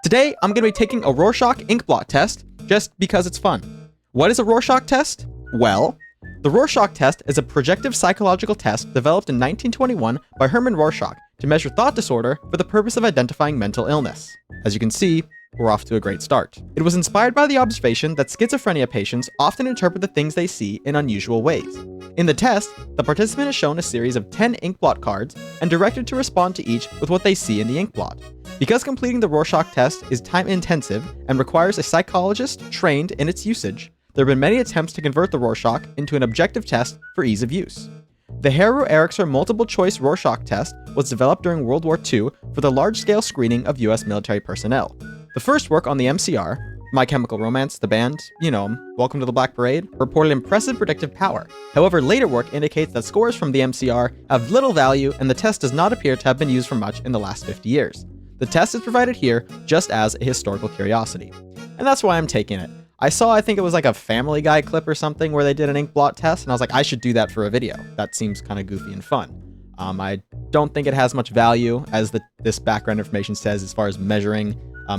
Today, I'm going to be taking a Rorschach Inkblot test just because it's fun. What is a Rorschach test? Well, the Rorschach test is a projective psychological test developed in 1921 by Hermann Rorschach to measure thought disorder for the purpose of identifying mental illness. As you can see, we're off to a great start. It was inspired by the observation that schizophrenia patients often interpret the things they see in unusual ways. In the test, the participant is shown a series of 10 inkblot cards and directed to respond to each with what they see in the inkblot. Because completing the Rorschach test is time-intensive and requires a psychologist trained in its usage, there have been many attempts to convert the Rorschach into an objective test for ease of use. The Harrow-Erichser multiple-choice Rorschach test was developed during World War II for the large-scale screening of US military personnel. The first work on the MCR, My Chemical Romance, the band, you know 'em, Welcome to the Black Parade, reported impressive predictive power. However, later work indicates that scores from the MCR have little value and the test does not appear to have been used for much in the last 50 years. The test is provided here just as a historical curiosity. And that's why I'm taking it. I think it was like a Family Guy clip or something where they did an inkblot test, and I was like, I should do that for a video. That seems kind of goofy and fun. I don't think it has much value, as this background information says, as far as measuring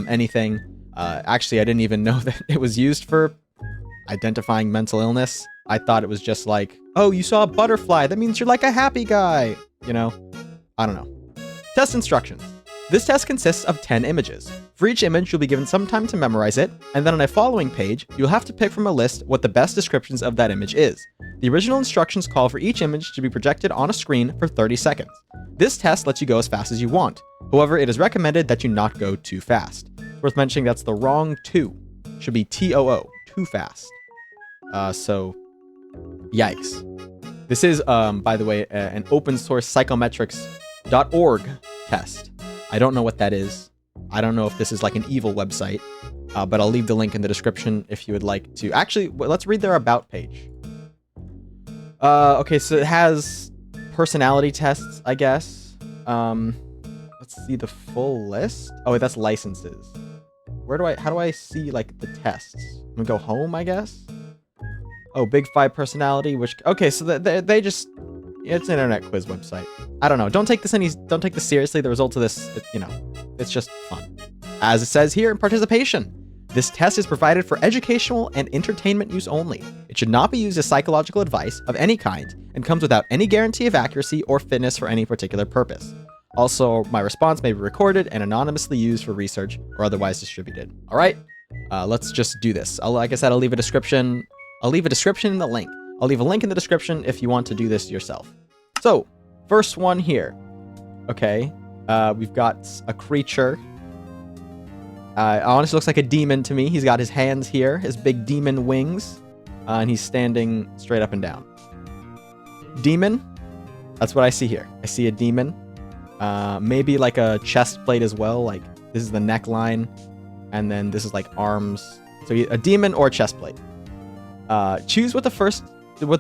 anything. Actually, I didn't even know that it was used for identifying mental illness. I thought it was just like, oh, you saw a butterfly, that means you're like a happy guy. You know, I don't know. Test instructions. This test consists of 10 images. For each image, you'll be given some time to memorize it, and then on a following page, you'll have to pick from a list what the best descriptions of that image is. The original instructions call for each image to be projected on a screen for 30 seconds. This test lets you go as fast as you want. However, it is recommended that you not go too fast. It's worth mentioning that's the wrong too. Should be TOO, too fast. So, yikes. This is, by the way, an open source psychometrics.org test. I don't know what that is. I don't know if this is like an evil website, but I'll leave the link in the description if you would like to. Actually, let's read their about page. Okay, so it has personality tests, I guess. Let's see the full list. Oh, wait, that's licenses. How do I see like the tests? I'm gonna go home, I guess. Oh, Big Five personality, okay, so they just, it's an internet quiz website. I don't know. Don't take this seriously. The results of this, it's just fun. As it says here in participation, this test is provided for educational and entertainment use only. It should not be used as psychological advice of any kind and comes without any guarantee of accuracy or fitness for any particular purpose. Also, my response may be recorded and anonymously used for research or otherwise distributed. All right, let's just do this. Like I said, I'll leave a description. I'll leave a description in the link. I'll leave a link in the description if you want to do this yourself. So, first one here. Okay, we've got a creature. It honestly looks like a demon to me. He's got his hands here, his big demon wings, and he's standing straight up and down. Demon, that's what I see here. I see a demon. Maybe like a chest plate as well, like this is the neckline, and then this is like arms. So a demon or a chest plate. Choose what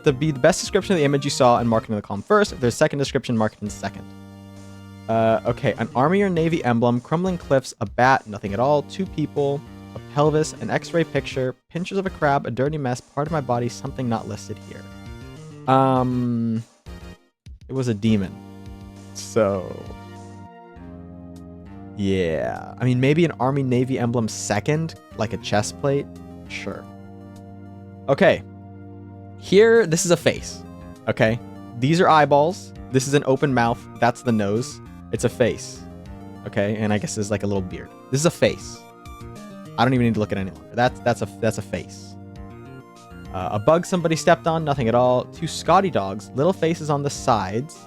would be the best description of the image you saw and mark it in the column first. If there's a second description, mark it in second. Okay, an army or navy emblem, crumbling cliffs, a bat, nothing at all, two people, a pelvis, an x-ray picture, pinchers of a crab, a dirty mess, part of my body, something not listed here. It was a demon. So, yeah. I mean, maybe an army navy emblem second, like a chest plate. Sure. Okay. Here, this is a face. Okay. These are eyeballs. This is an open mouth. That's the nose. It's a face. Okay. And I guess there's like a little beard. This is a face. I don't even need to look at it any longer. That's a face. A bug somebody stepped on. Nothing at all. Two Scotty dogs. Little faces on the sides.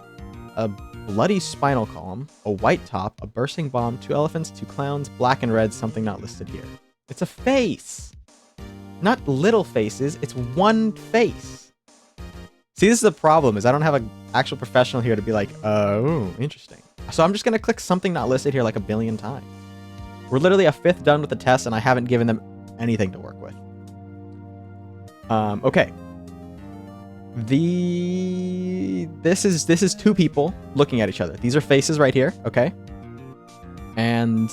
A bloody spinal column. A white top. A bursting bomb. Two elephants. Two clowns. Black and red. Something not listed here. It's a face. Not little faces, it's one face. See, this is the problem, is I don't have an actual professional here to be like, oh, interesting. So I'm just gonna click something not listed here like a billion times. We're literally a fifth done with the test and I haven't given them anything to work with. Okay. This is two people looking at each other. These are faces right here, okay? And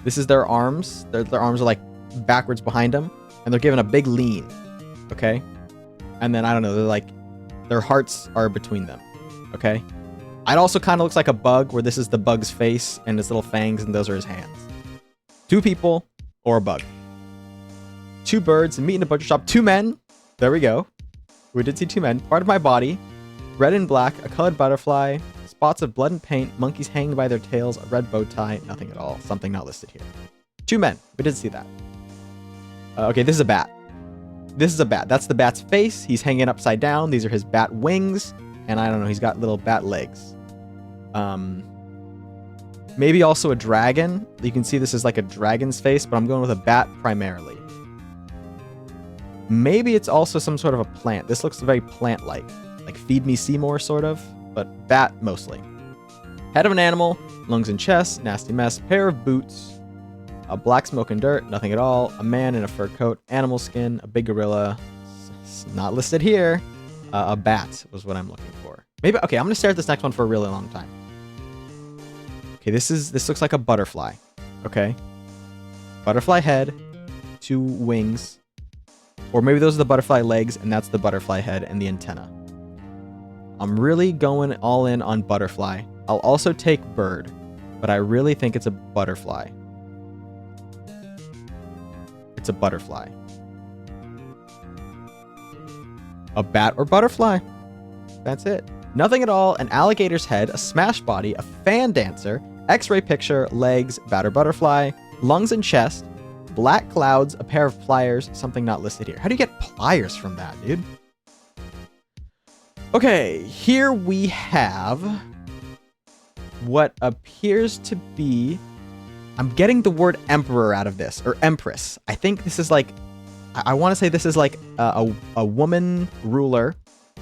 this is their arms. Their arms are like backwards behind them. And they're given a big lean, okay? And then, I don't know, they're like, their hearts are between them, okay? It also kind of looks like a bug, where this is the bug's face and his little fangs, and those are his hands. 2 people, or a bug. 2 birds, meat in a butcher shop, 2 men. There we go. We did see 2 men. Part of my body, red and black, a colored butterfly, spots of blood and paint, monkeys hanging by their tails, a red bow tie, nothing at all. Something not listed here. 2 men. We did see that. Okay, this is a bat. This is a bat. That's the bat's face. He's hanging upside down. These are his bat wings. And I don't know, he's got little bat legs. Maybe also a dragon. You can see this is like a dragon's face, but I'm going with a bat primarily. Maybe it's also some sort of a plant. This looks very plant-like. Like Feed Me Seymour, sort of. But bat, mostly. Head of an animal, lungs and chest, nasty mess, pair of boots, a black smoke and dirt, nothing at all, a man in a fur coat, animal skin, a big gorilla, not listed here, a bat was what I'm looking for. Maybe, okay, I'm gonna stare at this next one for a really long time. Okay, this looks like a butterfly, okay? Butterfly head, 2 wings, or maybe those are the butterfly legs and that's the butterfly head and the antenna. I'm really going all in on butterfly. I'll also take bird, but I really think it's a butterfly. It's a butterfly. A bat or butterfly. That's it. Nothing at all, an alligator's head, a smashed body, a fan dancer, x-ray picture, legs, bat or butterfly, lungs and chest, black clouds, a pair of pliers, something not listed here. How do you get pliers from that, dude? Okay, here we have what appears to be... I'm getting the word emperor out of this, or empress. I think this is like... I want to say this is like a woman ruler.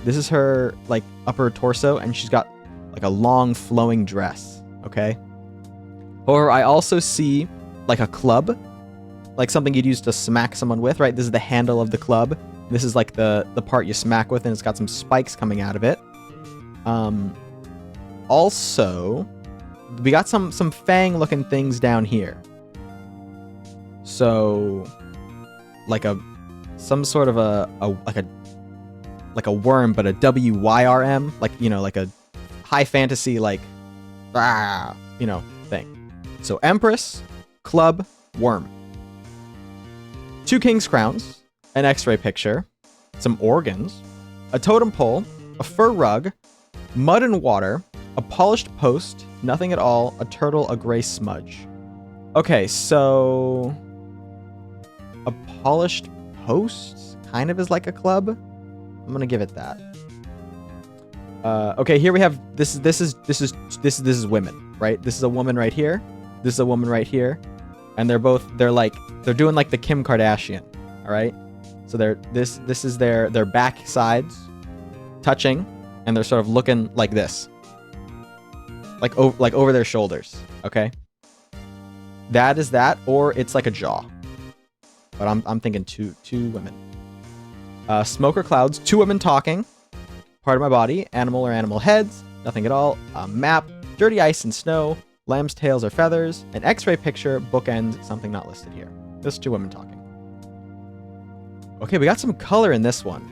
This is her like upper torso, and she's got like a long flowing dress, okay? Or I also see like a club, like something you'd use to smack someone with, right? This is the handle of the club. This is like the part you smack with, and it's got some spikes coming out of it. Also, we got some fang-looking things down here. So, like some sort of a worm, but a WYRM, like, you know, like a high fantasy, like, you know, thing. So Empress, club, worm. 2 king's crowns, an x-ray picture, some organs, a totem pole, a fur rug, mud and water, a polished post, nothing at all, a turtle, a gray smudge. Okay, so a polished post kind of is like a club. I'm gonna give it that. Okay, here we have this is women, right? This is a woman right here. This is a woman right here, and they're doing like the Kim Kardashian, all right? So this is their back sides touching, and they're sort of looking like this, like over their shoulders. Okay, that is that, or it's like a jaw. But I'm thinking two women. Smoke or clouds, 2 women talking. Part of my body, animal or animal heads, nothing at all. A map, dirty ice and snow, lamb's tails or feathers, an x-ray picture, bookend, something not listed here. Just 2 women talking. Okay, we got some color in this one.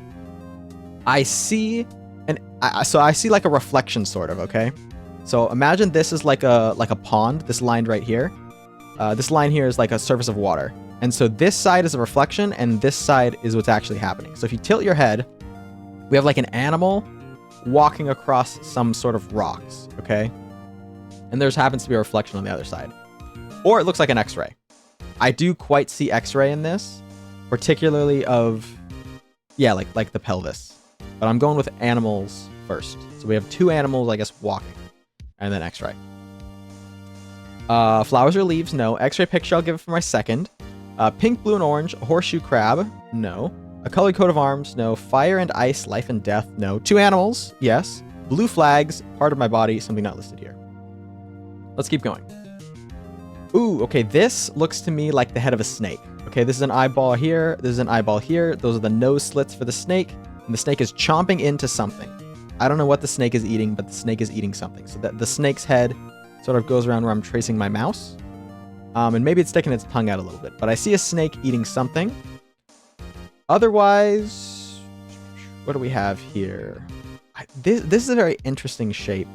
I see I see like a reflection, sort of, okay? So imagine this is like a pond, this line right here. This line here is like a surface of water. And so this side is a reflection, and this side is what's actually happening. So if you tilt your head, we have like an animal walking across some sort of rocks, okay? And there's happens to be a reflection on the other side. Or it looks like an x-ray. I do quite see x-ray in this, particularly of, yeah, like the pelvis. But I'm going with animals first. So we have 2 animals, I guess, walking, and then x-ray. Flowers or leaves, no. X-ray picture, I'll give it for my second. Pink, blue, and orange, a horseshoe crab, no. A colored coat of arms, no. Fire and ice, life and death, no. 2 animals, yes. Blue flags, part of my body, something not listed here. Let's keep going. Ooh, okay, this looks to me like the head of a snake. Okay, this is an eyeball here, this is an eyeball here. Those are the nose slits for the snake, and the snake is chomping into something. I don't know what the snake is eating, but the snake is eating something. So that the snake's head sort of goes around where I'm tracing my mouse. And maybe it's sticking its tongue out a little bit, but I see a snake eating something. Otherwise, what do we have here? This is a very interesting shape.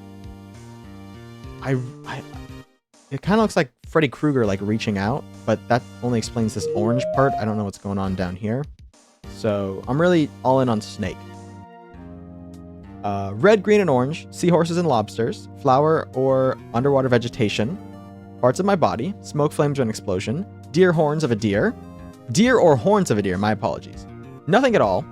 It kind of looks like Freddy Krueger like reaching out, but that only explains this orange part. I don't know what's going on down here. So I'm really all in on snake. Red, green, and orange, seahorses and lobsters, flower or underwater vegetation, parts of my body, smoke, flames, or an explosion, deer horns of a deer or horns of a deer, my apologies, nothing at all,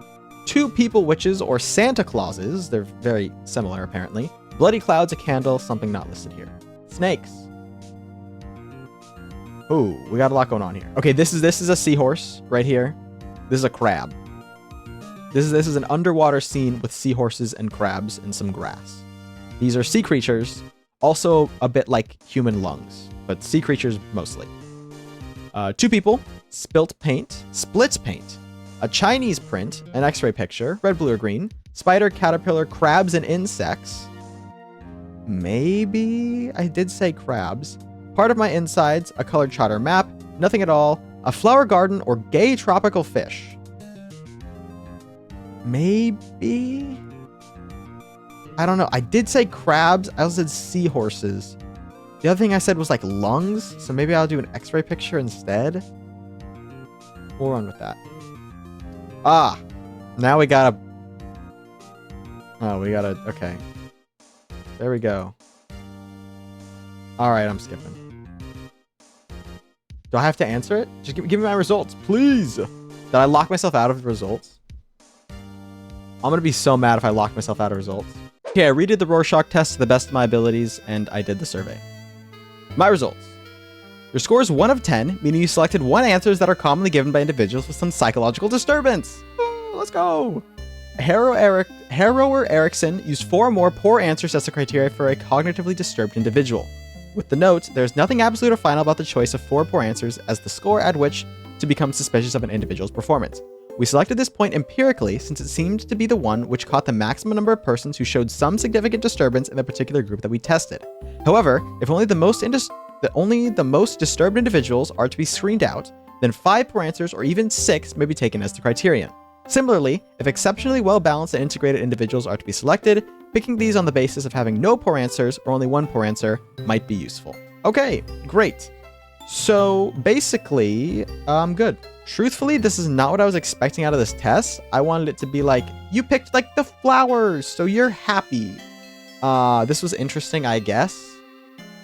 2 people, witches, or Santa Clauses, they're very similar apparently, bloody clouds, a candle, something not listed here, snakes. Ooh, we got a lot going on here. Okay, this is a seahorse right here. This is a crab. This is an underwater scene with seahorses and crabs and some grass. These are sea creatures, also a bit like human lungs, but sea creatures mostly. 2 people, splits paint, a Chinese print, an X-ray picture, red, blue, or green, spider, caterpillar, crabs, and insects. Maybe I did say crabs. Part of my insides, a colored chart or map, nothing at all, a flower garden, or gay tropical fish. Maybe? I don't know. I did say crabs. I also said seahorses. The other thing I said was like lungs, so maybe I'll do an X-ray picture instead. We'll run with that. Ah, now we gotta... Oh, we gotta... Okay. There we go. Alright, I'm skipping. Do I have to answer it? Just give me my results, please! Did I lock myself out of the results? I'm gonna be so mad if I lock myself out of results. Okay, I redid the Rorschach test to the best of my abilities, and I did the survey. My results. Your score is 1 of 10, meaning you selected 1 answers that are commonly given by individuals with some psychological disturbance. Ooh, let's go! Harrower Erickson used 4 or more poor answers as the criteria for a cognitively disturbed individual. With the note, there is nothing absolute or final about the choice of 4 poor answers as the score at which to become suspicious of an individual's performance. We selected this point empirically since it seemed to be the one which caught the maximum number of persons who showed some significant disturbance in the particular group that we tested. However, if only the most disturbed individuals are to be screened out, then 5 poor answers or even 6 may be taken as the criterion. Similarly, if exceptionally well-balanced and integrated individuals are to be selected, picking these on the basis of having no poor answers or only 1 poor answer might be useful. Okay, great. So basically, I'm good. Truthfully, this is not what I was expecting out of this test. I wanted it to be like, you picked like the flowers, so you're happy. This was interesting, I guess.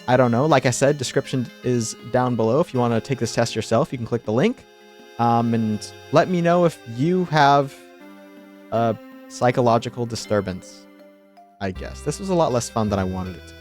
I don't know. Like I said, description is down below. If you want to take this test yourself, you can click the link. And let me know if you have a psychological disturbance, I guess. This was a lot less fun than I wanted it to be.